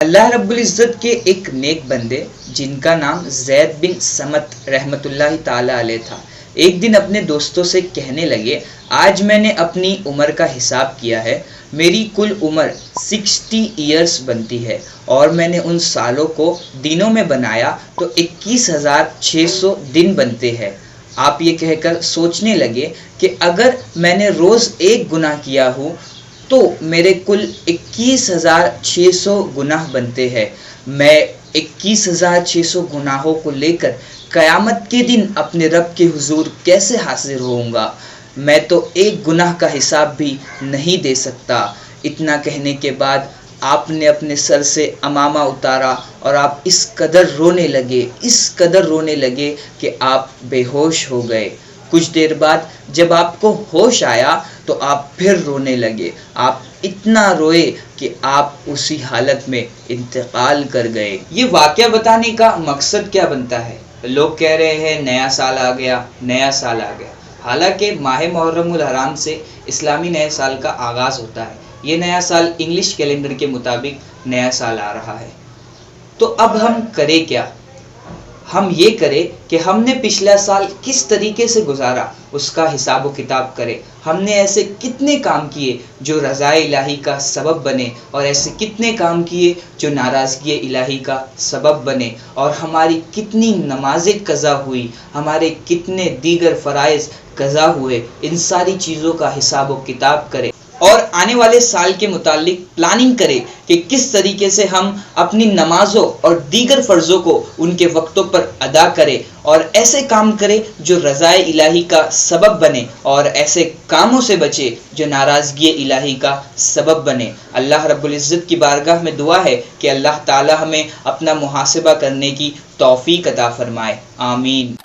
اللہ رب العزت کے ایک نیک بندے جن کا نام زید بن سمت رحمۃ اللہ تعالی علیہ تھا، ایک دن اپنے دوستوں سے کہنے لگے، آج میں نے اپنی عمر کا حساب کیا ہے، میری کل عمر 60 ایئرس بنتی ہے اور میں نے ان سالوں کو دنوں میں بنایا تو 21,600 دن بنتے ہیں۔ آپ یہ کہہ کر سوچنے لگے کہ اگر میں نے روز ایک گناہ کیا ہوں تو میرے کل 21,600 گناہ بنتے ہیں۔ میں 21,600 گناہوں کو لے کر قیامت کے دن اپنے رب کے حضور کیسے حاضر ہوں گا؟ میں تو ایک گناہ کا حساب بھی نہیں دے سکتا۔ اتنا کہنے کے بعد آپ نے اپنے سر سے عمامہ اتارا اور آپ اس قدر رونے لگے کہ آپ بے ہوش ہو گئے۔ کچھ دیر بعد جب آپ کو ہوش آیا تو آپ پھر رونے لگے۔ آپ اتنا روئے کہ آپ اسی حالت میں انتقال کر گئے۔ یہ واقعہ بتانے کا مقصد کیا بنتا ہے؟ لوگ کہہ رہے ہیں نیا سال آ گیا، نیا سال آ گیا، حالانکہ ماہ محرم الحرام سے اسلامی نئے سال کا آغاز ہوتا ہے۔ یہ نیا سال انگلش کیلنڈر کے مطابق نیا سال آ رہا ہے۔ تو اب ہم کریں کیا؟ ہم یہ کریں کہ ہم نے پچھلا سال کس طریقے سے گزارا اس کا حساب و کتاب کریں۔ ہم نے ایسے کتنے کام کیے جو رضائے الہی کا سبب بنے اور ایسے کتنے کام کیے جو ناراضگی الہی کا سبب بنے، اور ہماری کتنی نمازیں قضا ہوئی، ہمارے کتنے دیگر فرائض قضا ہوئے، ان ساری چیزوں کا حساب و کتاب کریں اور آنے والے سال کے متعلق پلاننگ کرے کہ کس طریقے سے ہم اپنی نمازوں اور دیگر فرضوں کو ان کے وقتوں پر ادا کرے اور ایسے کام کرے جو رضائے الہی کا سبب بنے اور ایسے کاموں سے بچے جو ناراضگی الہی کا سبب بنے۔ اللہ رب العزت کی بارگاہ میں دعا ہے کہ اللہ تعالی ہمیں اپنا محاسبہ کرنے کی توفیق عطا فرمائے، آمین۔